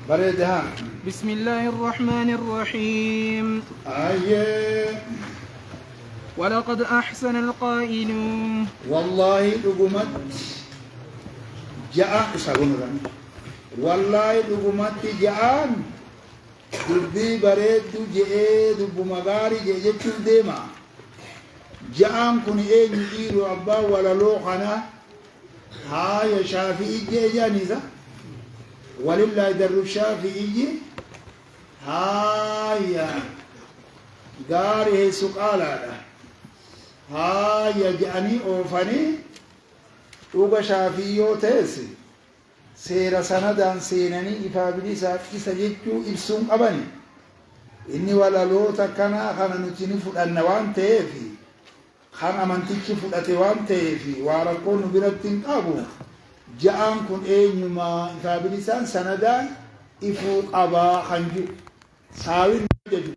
بريدها. بسم الله الرحمن الرحيم. ولقد أحسن القائل. والله لقمت جاء سرون والله لقمت جاء دبي بريد جاء دب مغاري جاء ديما جاء كن يدير أبا ولا لوخنا هاي شافعي جاء جانيزا ولله در الشافعي هاي غاري سقالا هاي جاني اوفاني اوغا شافيو تيسي سيرا سندان سيناني إفابلي ساتكي سجدتو إبسوم أباني إني ولا لو تكنا خانا نتيني فلان وان تيفي خانا منتيكي فلان تيفي واركون برتين قابو جاءن كن إنيما إفابلي سان سندان إفوق أبا خنجو ساوين جدو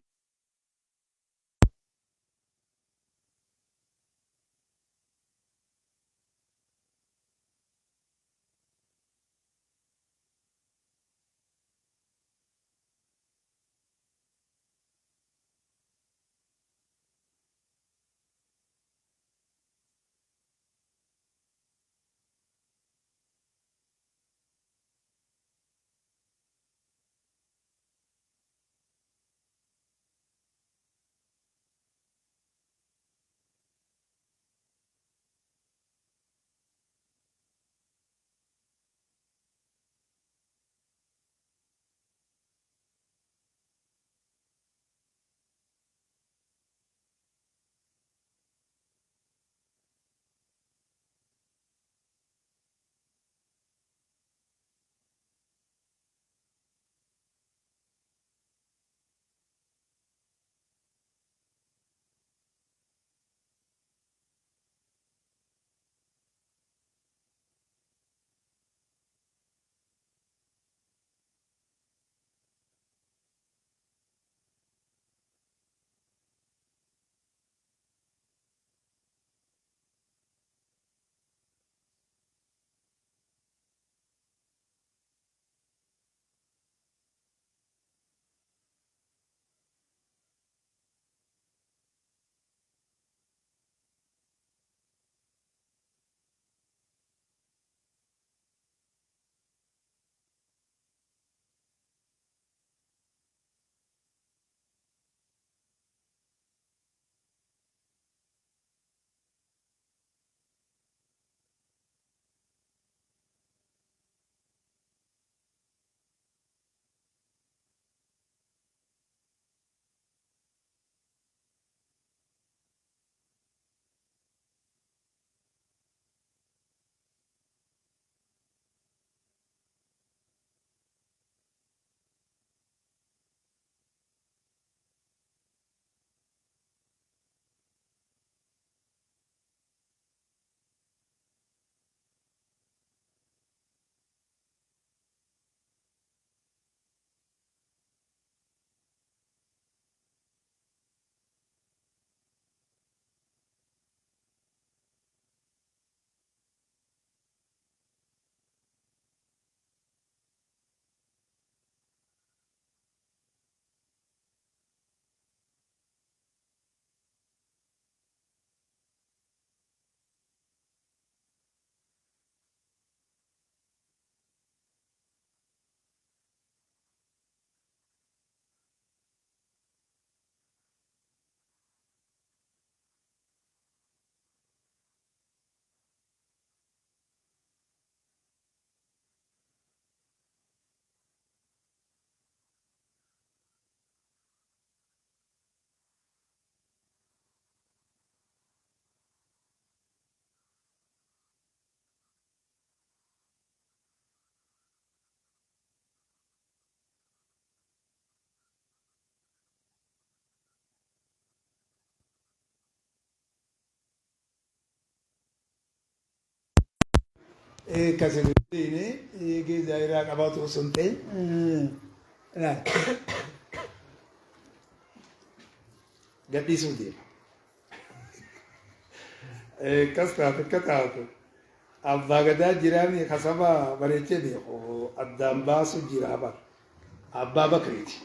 كسبتيني يجي زي رقبات وسنتين لا قدي سودي كستات أبا غدا جيراني خسبا بريتشي بيخو الدمباس جيرابا أبا بكريتي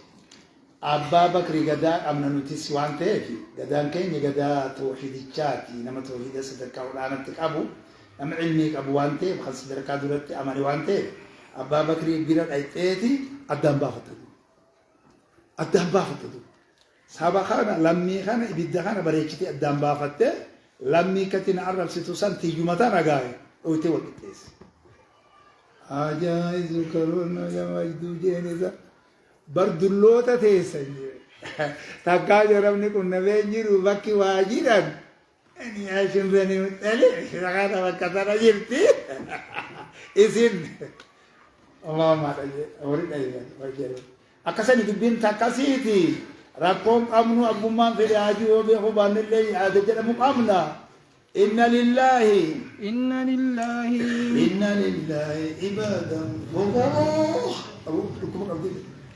أبا بكري قدا أمنا نتيس وانته في قدان كين قدا توحيد الشاتي نما توحيد صدرك ولا تكابو نما علمي أبو وانته بخلص صدرك دولت أماني وانته أبا بكري بيرد أيتي أدم بافتدو سابا خانا لمي خانا إبدا خانا بريكتي أدم بافته لمي كتين عرب ستوسان تيجومتا نغاي أوتي وقتيس أجايز كورونا يا مجدو جينيزا بردلوتا تيسن تاكا جرمني كنا بينجرو باكي واجيران أني عايشين بني متالي شغانا وكتانا جرتي إذن اللهم عليك أوريد أيضا وجهه أكسني تبين تكاسيتي رقم أمنو أبو من في الحاجي وبيخبان اللي هذا جرم أمنا إن لله عبادا فقراء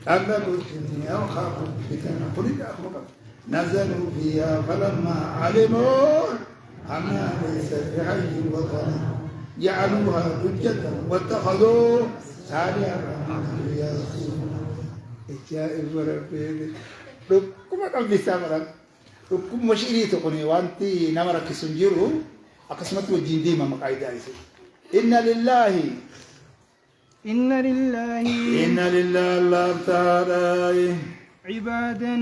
كذبوا الدنيا وخافوا الفتنة قل نزلوا فيها فلما علموا أنها ليست بحي وطن جعلوها حجة واتخذوا صالح الرحمن يا رسول إجائب ربي ركما قلبي سامرا ركما مشيري تقني وانتي نمرك سنجيرو أقسمت وجين ديما مقايدة إن لله الله تعالى عبادا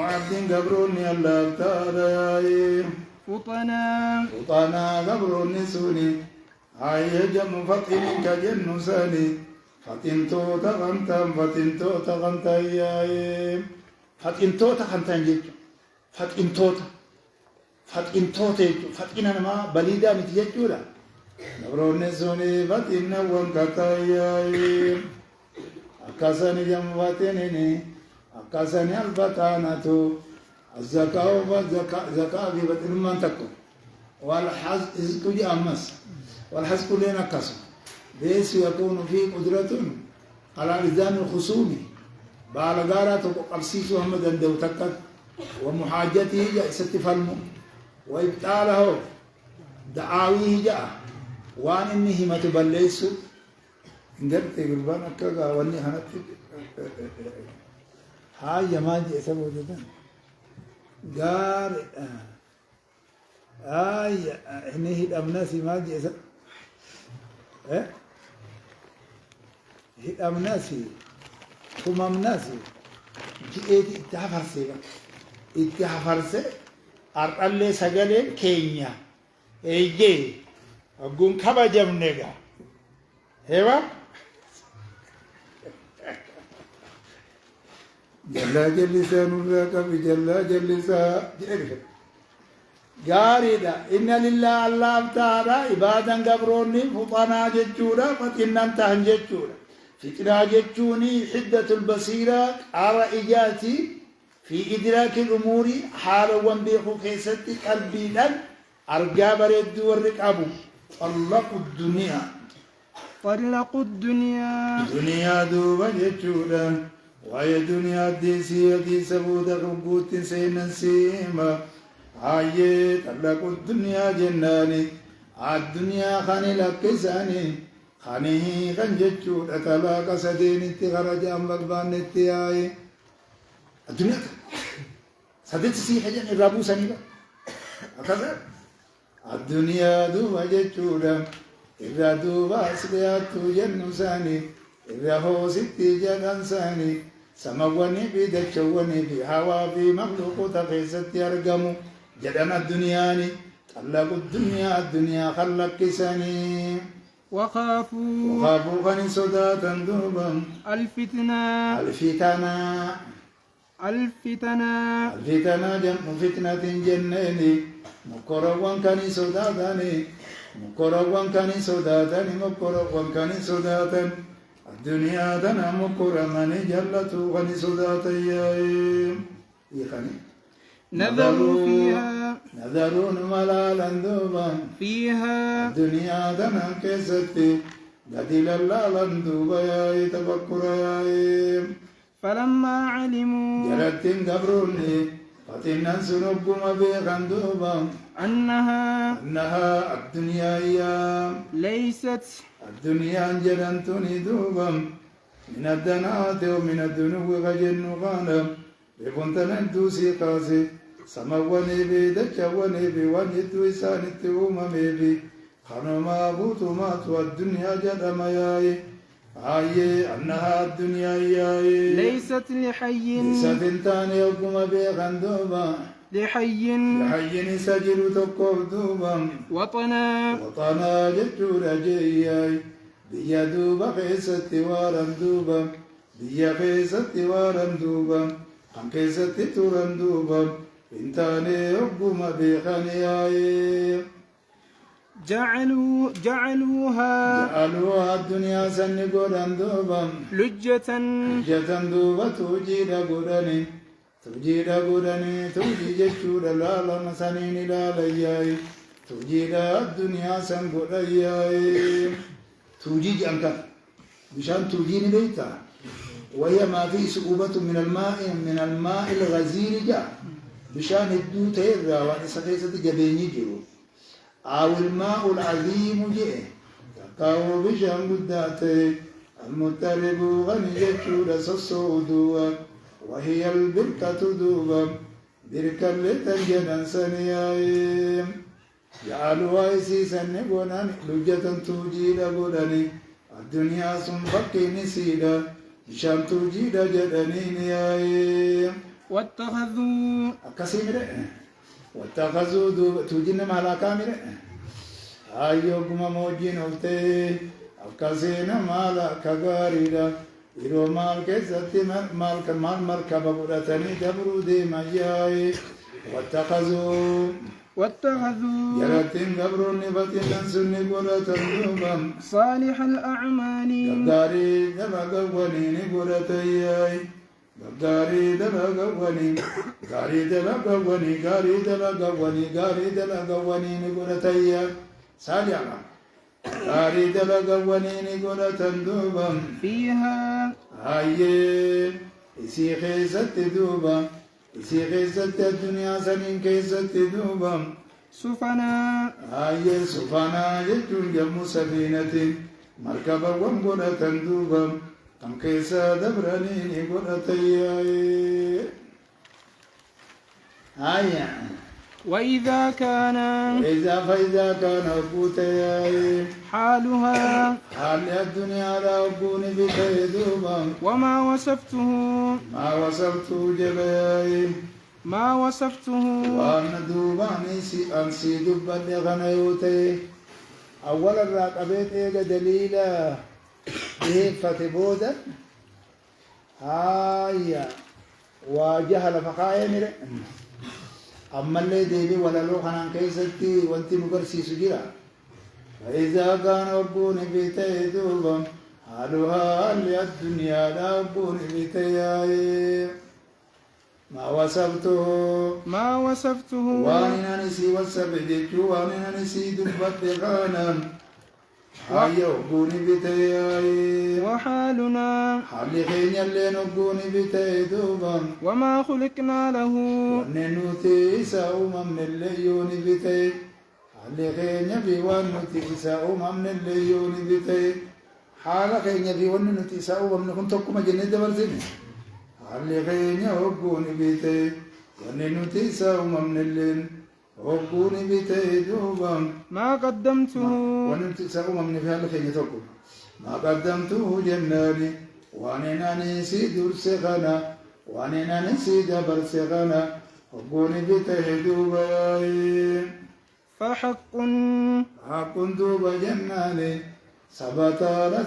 عبد قبروني الله تعالى فطنا قبروني سوني هاي جم فطن كجن ساني فطن توتا غنتا ياي فطن توتا غنتا جيجو فطن توتا فطن أنا ما بليدا متجيجو لا قبروني سوني فطن وانكتا ياي أكاساني جم فطنيني أكاساني البطانة الزكاة في بطن من تكون والحزق أمس والحزق لنا كسر بيس يكون فيه قدرة على لزام الخصوم بالغارة قبسيس محمد عنده تكت ومحاجته جاء ستفلم وإبطاله دعاويه جاء وان إنه ما تبليس قلت قلبان أكاقا واني هنت هاي ما جاء سبو جدا قال إنه الأمناسي ما جاء سبو الأمناسي هم أمناسي جئت اتحفرسي أرقل سجل كينيا إيجي أقول كبا جمنيغا هوا جلا جلسا نراك بجلا جلسا غاريدا إن لله الله تعالى عبادا قبروني فطنا ججورا فتنان تهن ججورا فتنا ججوني حدة البصيرة على إجاتي في إدراك الأمور حالا وانبيخو كيستي قلبي لن أرقى بريد والرقابو طلقوا الدنيا دنيا دوبا ججورا وهي دنيا دي سبودا ربوت سينا سيما هاي طلقوا الدنيا جناني الدنيا خاني لكساني خاني خنججو طلاق سدين خرج ام بغبان اتياي الدنيا سدت سي حجن الرابو سنيبا هكذا الدنيا دوبا ججودا إذا دوبا سلياتو جنساني إذا هو ستي جنساني سمواني بدچواني بهوا في مخلوق تقيست يرقمو جدنا الدنياني طلقوا الدنيا خلق كساني وخافوا غني صداتا دوبا الفتنة جمع فتنة جنيني مكروان كاني صداتا الدنيا دنا مكرمني جلت غني صداتا يخني نذرون ملالا دوبا فيها الدنيا دنا كيستي قتل الله دوبا يا تفكر يا فلما علموا جرت قبروني فتنا سنقم بيغن دوبا أنها الدنيا ليست الدنيا جرنتني دوبا من الدنات ومن الدنو غجن غانا بفنتن دوسي قاسي سمواني بي دجواني بي وانيتو إسانيتي أممي بي خانوما بوتوما تو الدنيا جدما ياي آي أنها الدنيا ياي ليست لحي ليست انتاني وقم بي غندوبا لحي سجل تقف دوبا وطنا جتورا جياي بيا دوبا خيستي وارم دوبا بيا خيستي وارم دوبا خم خيستي تورم دوبا انتاني وقم بي خانياي جعلوها الدنيا سنقودان دوبا لجة دوبا توجيدا قدني توجي جشورا لالا مسانين لالا ياي توجيدا الدنيا سنقودا ياي توجي جانكا بشان توجيني بيتا وهي ما فيه صعوبة من الماء الغزير جاء بشان الدو تيرا وإسا جبيني جرو أو الماء العظيم جاء تقاو بشان قداتي المترب غني جشورا سسودوا وهي البركة دوبا بركة لتنجنا سنياي جعلوا إسيسا نقونان لجة توجيد قولاني الدنيا سنفكي نسيدا بشان توجيد جدنين ياي واتخذوا أكسيمرة واتخذوا دوبا توجينا مالا كامرة أيوكم موجين أفتي أكسينا مالا كغاريدا إلو مال كيساتي مال مركب براتني دبرو دي مجاي واتخذوا جراتين قبرو نباتين سني قراتن دوبا صالح الأعمال غداري دبا قواني نقراتياي غداري دبا قواني غاري دبا قواني نقراتياي صالح غاري دبا قواني نقراتن دوبا فيها هاي إسي خيست دوبا إسي خيست الدنيا سنين خيست دوبا سفنا هاي سفنا يجون جم سفينة مركبا ومقرة دوبا كم كيسا دبرانين قرة هاي وإذا كان فإذا كان أبوتي حالها حال الدنيا لا أبوني بكيدوبا وما وصفته جباي ما وصفته وأن دوباني أنسي دبا لغنيوتي أول الراقبيت إيجا دليلا إيه فتبودا هاي وجهل فقايا مره أما اللي ديبي ولا لو خنان كيستي وانتي مقرسي سجرا فإذا كان أبون بيتي دوبا حالها اللي الدنيا لا أبون بيتي ما وصفته واننا نسي والسبجت واننا نسي دبت غانا هاي أبون بيتي وحالنا حال خين اللي نبون بيتي دوبا وما خلقنا له وننوتي ساوما من الليون بيتي حال خين في ونوتي ساوما من الليون بيتي حال خين في ونوتي ساوما من كنتكم جنة برزين حال خين يوقون بيتي وننوتي ساوما من اللين وقون بيتي دوبا ما قدمته وننوتي ساوما من فعل خين يتوقف ما قدمته جناني واننا نسي درسخنا واننا نسي دبر سخنا وقوني بتهدوبا فحق دوبا جناني سبتالا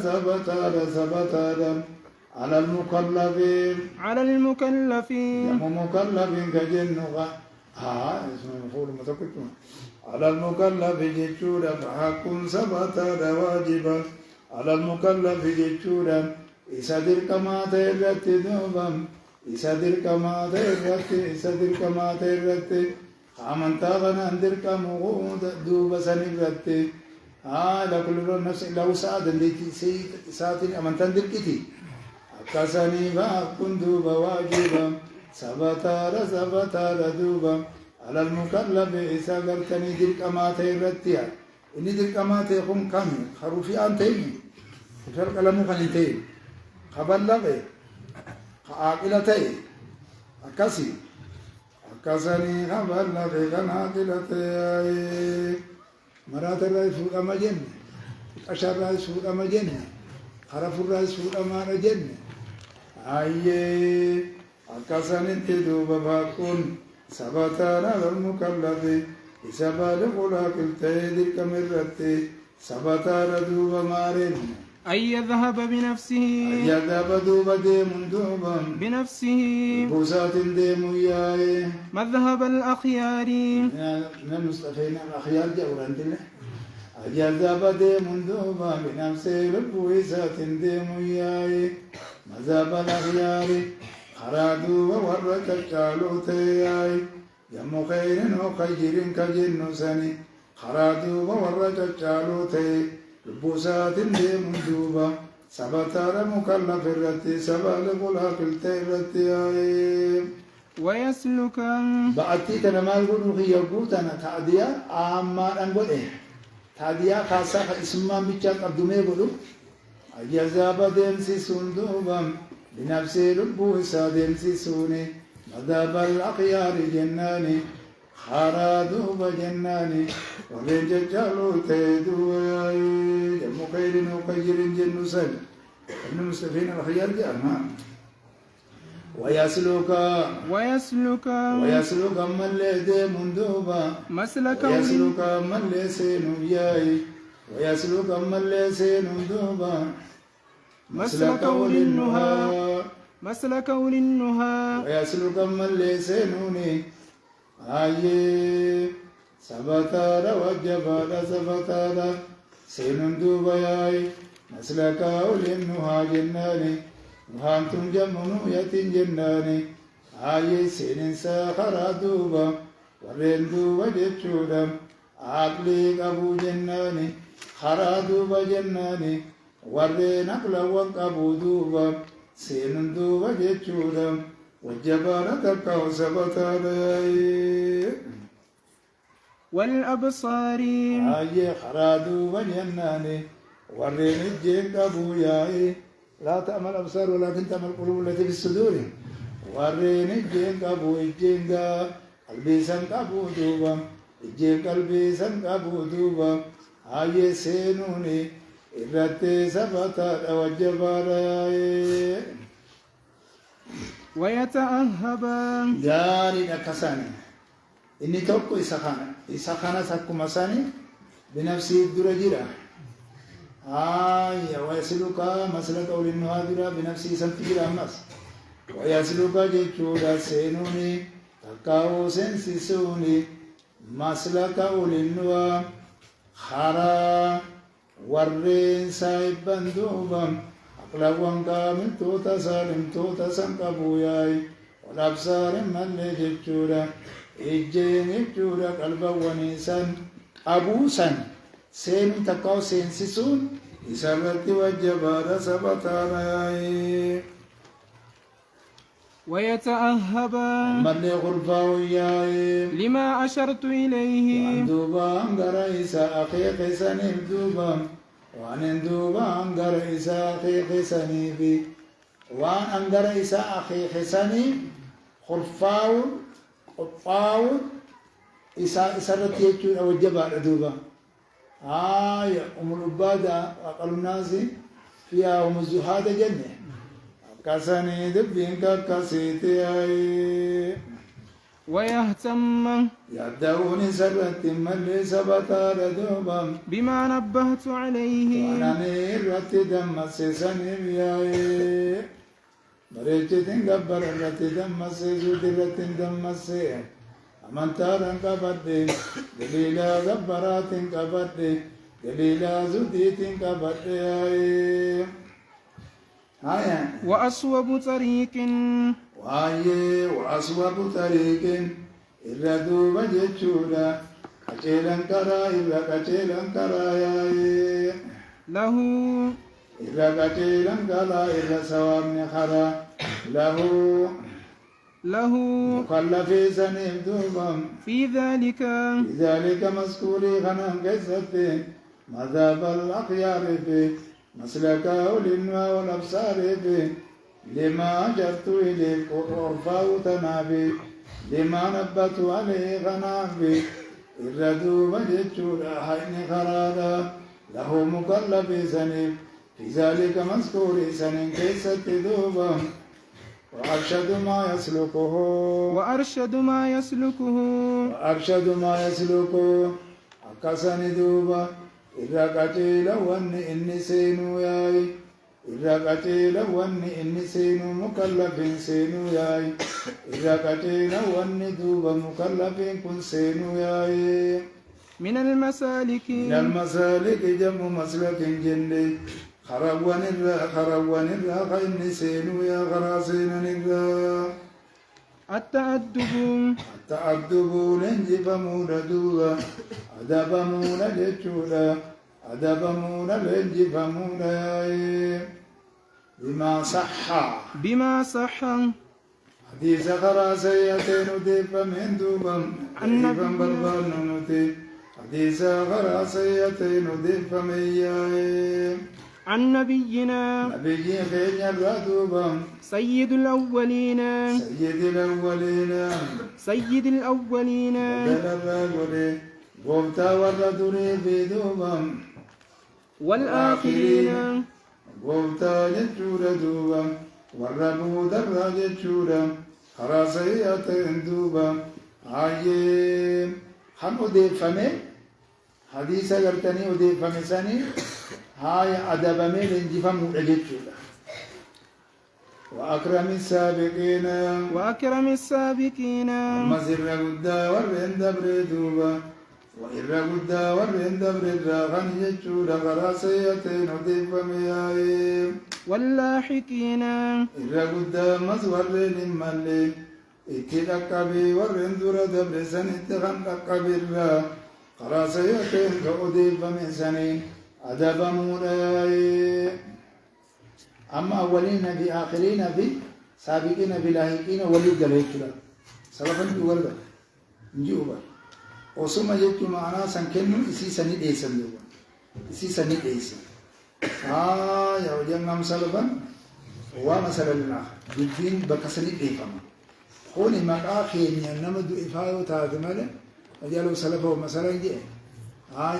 على المكلفين يم مكلفين كجنوغا اسمه مفعول متقدم على المكلف جتشورا فحق سبتالا واجبا على المكلف جتشورا إسادر كما تيرت دوبا إسادر كما تيرت خامنتا غنا اندر كمو دوبا سنرت لكل نفس لو سعد التي ساتن أمنتن دركتي أكاساني باكن دوبا واجبا سبتار دوبا على المكلف إسادرتني در كما تيرتيا إني در كما تيقوم كامل خروفي أنتين فرق لمو خنتين خبلغي عاقلتي أكسي أكسني خبلغي كان عاقلتي مرات الرئيس فوق أما جنة أشار الرئيس فوق أما جنة خرف الرئيس فوق أما جنة أيه أكسني تدوب باكون سبتانا المكلف إسبال قلاك التهدي كمرتي سبتانا دوب مارين أن يذهب بنفسه يذهب دوب ديم دوبا بنفسه بوسات ديم ياي مذهب الأخيار من المصطفين الأخيار جورا دله يذهب ديم دوبا بنفسه بوسات ديم ياي مذهب الأخيار خرادو وورك الجالوت ياي يم خير وخير كجن سني خرادو وورك الجالوت بوسات ديم دوبا سبتار مكلف الرتي سبال قلاق التيرتي ويسلك بأتي تنمال قلوخي يقوتنا تعديا عاما أنقل تعديا خاصة اسمان بيشاك أبدومي قلو أجازاب ديمسي سندوبا بنفسي لبوسا ديمسي سوني مذهب الأخيار جناني خرادوب جناني وبين ججالو تيدوي جم خير وخير جن سل ابن المستفين الخيار جاء ويسلك من لدي مندوبا مسلك ويسلك من لسين ياي ويسلك من لسين دوبا مسلك أولي النهى ويسلك من لسينوني آيه سبتارا وجبالا سبتارا سينون دوبا ياي مسلك أولي النهى جناني وهانتم جمنو يتين جناني آيه سينين ساخرا دوبا ورين دوبا جتشودا عقلي أبو جناني خرا دوبا جناني ورين أقلا وانقبو دوبا سينون دوبا جتشودا وجبالا تبقى سبتارا والأبصار آيه خرا دوبا جناني ورين الجين أبو ياي لا تعمل أبصار ولكن تعمل القلوب التي في الصدور ورين الجين أبو الجين قلبي سن أبو دوبا الجين قلبي سن أبو دوبا آيه سينوني إرتي سبتا وجبارا ويتأهب جاري كساني إني توقو إسخانة سكو مساني بنفسي الدرجيرة ويسلك مسلك أولي النهادرة بنفسي سنتجر أمس ويسلك جيشودا سينوني تكاو سنسسوني مسلك أولي النوا خرا ورين سايبان دوبا أقلقوان كامل توتا سالم توتا سنقبوياي والأبصار من لجيشودا إجين جودا قلبا ونيسان أبوسا سين تقاو سينسسون إسالتي وجبارا سبتانا ويتأهب من غرفاو ياي لما أشرت إليه دوبا أنقر إسا أخيق سنيف دوبا وأن دوبا أنقر إسا أخيق سنيف وأن أنقر إسا أخيق سنيف غرفاو قطاو إسارة يجون أو الجبال دوبا العبادة أقل الناس فيها الزهاد جنة كسني دبين كسيتي ويهتم يدعون سرت من ليس بطال دوبا بما نبهت عليه وأنا نيرت دم سيسني بياي مريتين قبر التي دم سيزود التي دم سي أمانتارن كبدي دليلا قبرات كبدي دليلا زوديت كبدي هاي وأصوب طريق وأصوب طريق إلا دوب جتشودا كتيلن كرا إلا كتيلن كرا له إلا كتيلن كرا إلا سوام خرا له مكلف سنيف دوبا في ذلك مذكوري خنم قصتي مذهب الأخيار في مسلكا ولنوا والأبصار في لما جرت إليه قرفاو تنابي لما نبت عليه غنابي الردوب جتشورا حين خرادا له مكلف سنين في ذلك مذكور سنين كيست دوبا وأرشد ما يسلكه وأرشد ما يسلكه وأرشد ما يسلكه أكسن دوبا إذا قتيل ون إني سينو ياي إذا قتيل ون إني سينو مكلف سينو ياي إذا قتيل ون دوبا مكلف كن سينو ياي من المسالك من المسالك جم مسلك جندي خروان الرا خين سينو يا غراسين الرا التأدب لنجب مولا دوبا أدب مولا جتشولا أدب مولا لنجب مولا بما صح حديث خراسيتين ديب من دوبا حديثا بربان نتي حديث خراسيتين ديب من ياي عن نبينا نبي خير الردوبا سيد الأولين سيد الأولين قمتا والردوري في دوبا والآخرين قمتا جتشورا دوبا والربو درا جتشورا خراسيات دوبا عايم خم أدفمي حديث قرتني أدفمي سني هاي أدبمي لنجفم جتشورا وأكرم السابقين أما سر قدا ورين دبر دوبا وإر قدا ورين دبر راغن يجود غراسيتين وديف مياي واللاحقين إر قدا مزورين مالي اتلقبي ورين دور دبر سن اتغن لقبي را غراسيتين وديف ميسانين أدب مولاي أما أولين في آخرين في سابقين في لاحقين ولد لهجرة سلفا في ورد نجيوبا وسمى جدت معنا سنكنن إسي سني ديسن دوبا إسي سني ديسن يا وجنم سلفا ومثل لنا بالدين بكسني ديفما خوني مقا خيني نمد إفايو تاثمال وجالو سلفا ومثلا جئ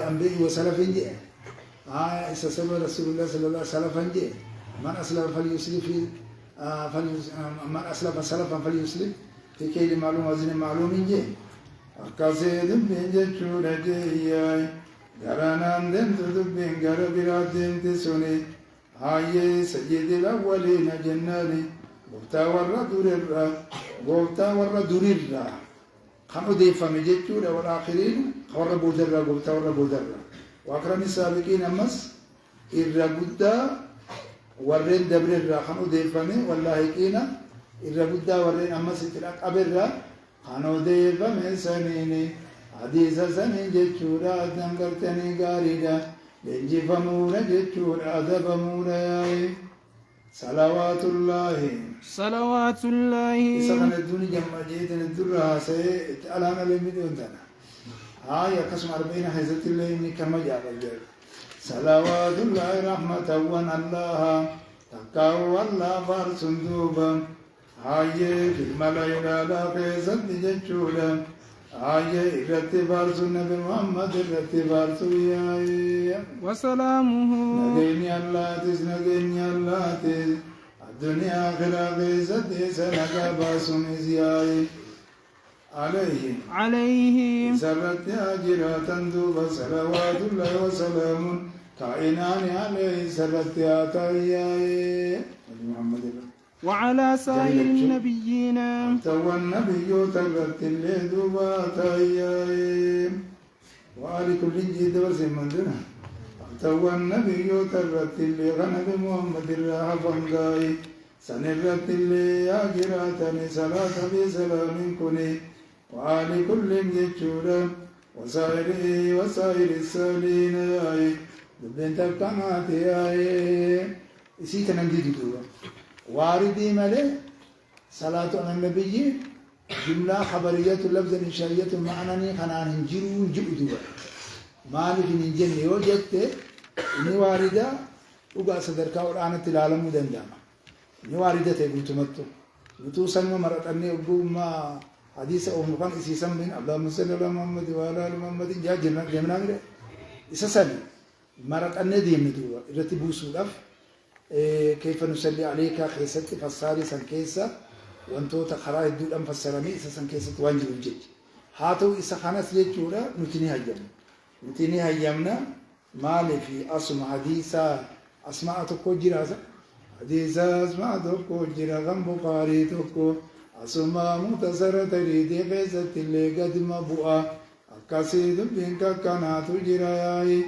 أنبي وسلف جئ إسا سبب رسول الله صلى الله عليه وسلم جئ من أسلف فليسلف من أسلف سلفا فليسلف في كيد معلوم وزن معلوم جي أكاسيد بين جتشورا جياي غرانان دم تدبين غربيرات دم تسوني هاي سيد الأولين جنالي غفتا ورا دوريرا غفتا ورا دوريرا خمو ديفا مجتشورا والآخرين خورا بودرا غفتا ورا بودرا وأكرم السابقين أمس إرى قدا ورين دبر الرا ديفمي والله كينا الربدا ورين أما ستلك أبرا خانو ديفمي سنيني حديث سنين جتشورا أدنقرتني قاردا لنجي فمورا جتشورا أدب مورا صلوات الله إسخن الدنيا جمع جيدن الدرها سيتعلان لمدون دنا قسم 40 حيثة الله إني كما جاب الجيد صلوات الله رحمة ون الله تقاو الله فارس دوبا هاي في الملايين على قيسد جتشولا هاي ارتبار النبي محمد ارتبار سوياي وسلامه نجيني الله تز الدنيا آخرة قيسد سنقا باسم زياي عليه سرت هاجرة دوبا صلوات الله وسلام كائنان عليه سرت آتاياي محمد وعلى سائر النبيين تو النبي ترت اللي دوبا آتاياي وآل كل جيد ورسمان دنا تو النبي ترت اللي غنب محمد الله فنقاي سنرت اللي هاجرة صلاة بسلام كني وآل كل جتشورا وسائر السالين دبين تبقنات إسيت ننجد دوبا واردي ملي صلاة على النبي جملة خبرية لفظ إنشائية معنى خنان هنجرون جئ دوبا مالك ننجن يوجدت إني واردة dhugaa sadarkaa olaanaatti ilaalamuu danda'ama. Ni waaridate guutumattu. Guutuu sanuma maraxannee ogummaa hadiisa uumu kan isiisan bin Allahumma salli ala Muhammad wa ala ali Muhammad jaa deemnaa mire isa sani maraxannee deemne duuba irratti buusuudhaaf kayfa nusalli alayka keessatti fassaarii san keessa wantoota karaa hedduudhaan fassaranii isa san keessatti waan jiruuf jecha. Haa ta'u isa kanas jechuudha nuti ni hayyamna. Nuti ni hayyamna maaliif asuma hadiisa asmaa tokko jiraasa. Hadiisa asmaa tokko jira kan Bukaarii tokko asuma mutasara tariitii keessatti illee gadima bu'a. Akkasii dubbiin kakkanaatu jira yaa'i.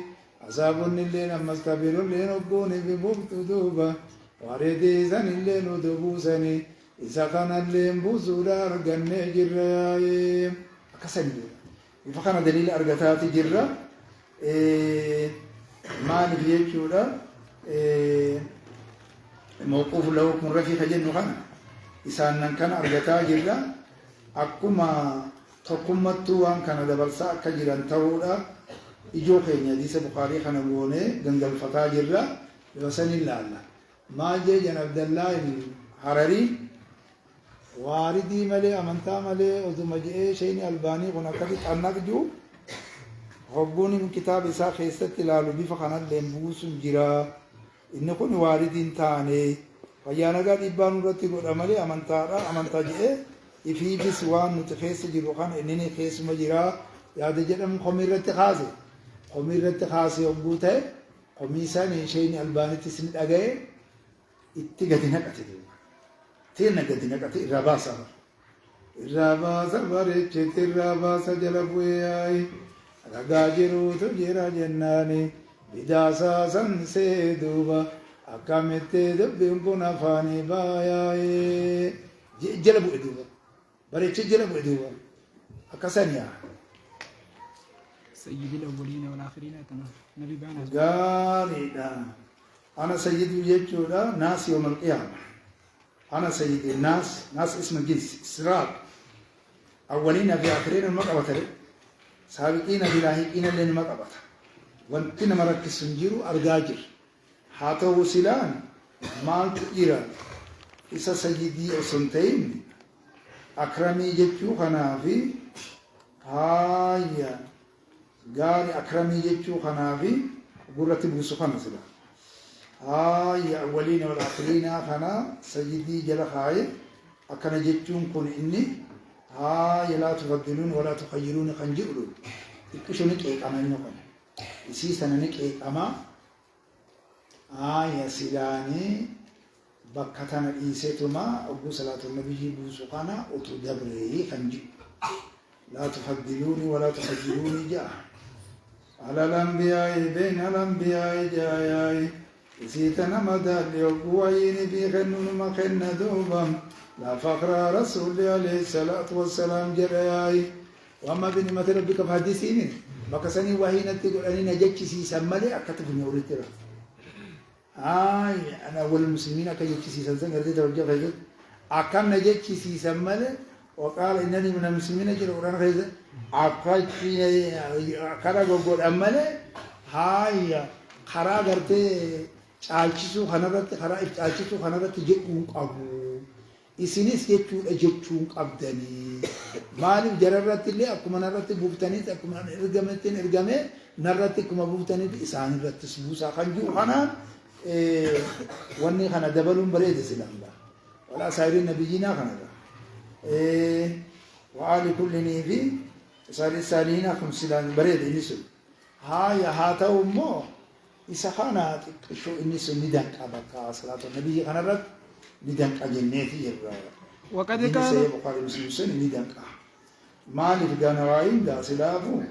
Asaabonni illee ammas kabiroon illee obboonni fi buktu duuba. Wareetii san illee nuti buusanii. Isa kanallee buusuudha argannee jirra yaa'i. Akkasanii dha. Ifa kana daliila argataati jirra. Maaliif jechuudha mawquuf lahu kun rafiiqa jennu kana isaanan kana argataa jirra. Akkuma tokkummattuu waan kana dabarsaa akka jiran ta'uudha. Ijoo keenya hadiisa Bukaarii kana goonee gangalfataa jirra. Yosan ilaalla. Maal jedhan Abdallaa Hararii waaridii malee amantaa malee oduma je'ee shayni albaanii kun akkatti xannaqju hogguun kitaaba isaa keessatti ilaalu bifa kanallee buusuun jira. Inni kun waaridiin taane fayyaa nagaa dhiibbaa nurratti godha malee amantaadha amantaa je'ee ifiifis waan nuti keessa jiru kana inni keessuma jira yaada jedhamu komii irratti kaase. Komii irratti kaase hogguu ta'e komii isaanii shayni albaanittis ni dhaga'e itti gadi naqate. Tena gadi naqate irraa baasa. Irraa baasa bareechete irraa baasa jala bu'ee ragaa jiruutu jira jennaani bidaasaa san seeduuba akkamitti dubbiin kun afaanii baay'ee jala bu'e duuba bareechee jala bu'e duuba akkasaniyaa. سيد الأولين والآخرين نبي بانا غاريدا أنا سيد يجودا ناس يوم القيامة. أنا سيد الناس ناس اسم الجنس سراج أولين في آخرين المقبة سابقين في لاهقين اللي المقبة وانتنا مركز سنجيرو أرجاجر حاتو وسلان مال تئيرا إسا سيدي أسنتين أكرمي جتشو خنافي هايا غاري أكرمي جتشو خنافي قرة بوسو خنسلا هاي أولين والآخرين خنا سيدي جل خاي أكن جتون كن إني هاي لا تفضلون ولا تخيرون خنجرون إكشون كيك أما نقول إسي سننك كيك أما هاي سيلاني بكتنا إيسيتما أبو صلاة النبي بوسو خنا أتدبري خنجي لا تفضلوني ولا تخيروني جاء على الأنبياء بين الأنبياء جاي إسيتنا مدى ليقوين في خنون مخن دوبا لا فخر رسول عليه الصلاة والسلام جرياي وأما بنعمة ربك فحدثيني بكسني وهينا تقول أني نجتش سيسمالي أكتب نورتها أنا أول المسلمين أكتب سيسمالي قردت رجع فيجد أكم نجتش سيسمالي وقال إنني من المسلمين أجل أوران خيزة أكتب كرا قول أمالي هاي خرا قرتي caalchisuu kanarratti karaa itti caalchisuu kanarratti jedhuun qabu. Isinis jechuudha jechuun qabdanii. Maaliif jararratti illee akkuma narratti buuftaniiti akkuma ergamettiin ergamee narratti akkuma buuftaniiti isaanirrattis buusaa kan jiru kanaan wanni kana dabaluun bareeda silaamdha. Walaa saayiriin nabiyyiinaa kanadha. Wa'aali kullinii fi saalihiinaa kun silaan bareeda inni sun. Haa ta'u immoo isa kana xiqqishoo inni sun ni danqa bakka salaatu nabiyyi kanarratti ni danqa jenneeti jirra. وقد Inni كان sahih Bukhari Muslim sun ni danqa. Maaliif ganawaayin silaafu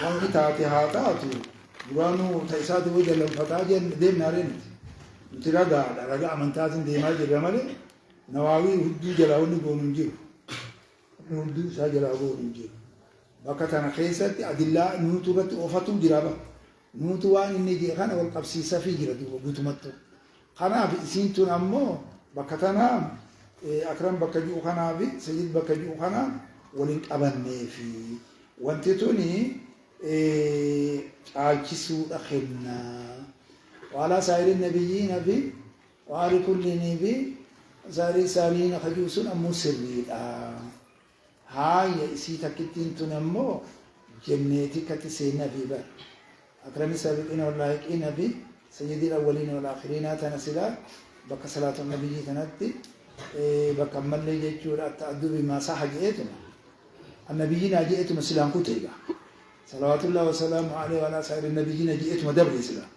wanti taate haa taatu duraanuu ta'isaati wayii jallanfataa deemnaareen nuti ragaadha ragaa amantaatiin deemaa jirra malee nawaawii hudduu jalaa wanni goonu hin jiru. Hudduu isaa jalaa goonu hin jiru. Bakka tana keessatti adillaa nuutu irratti oofatu jira bakka. Nuutu waan inni jee kana wal qabsiisaa fi jira duuba guutumattu. Kanaaf isiin tun ammoo bakka tanaa akram bakka ji'u kanaa fi sayyid bakka ji'u kanaa waliin qabannee fi wanti tuni caalchisuudha kennaa. وعلى سائر النبيين في وعلى كل نبي سائر سالين خجوس أمو سري هاي سيتا كتين تنمو جنتي كتسينا في بر أكرم السابقين واللاحقين في سيد الأولين والآخرين تنسلا بك صلاة النبي تنتي بك ملي جيتشور التأدب بما صح جئتنا النبيين جئتم سلام كتيبا صلوات الله وسلامه عليه وعلى سائر النبيين جئتم دبر سلام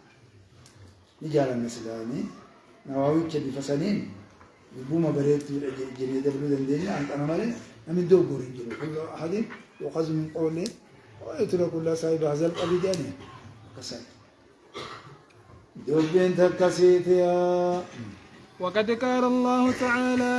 نجال النسلاني نواوي كبي فسنين يبوما بريت جنيه دبلو دندين أنا مالي من دو بورين جلو كل أحد يؤخذ من قوله ويترك الله صاحب هذا القبيل يعني كسر دوبين تكسيت يا وقد قال الله تعالى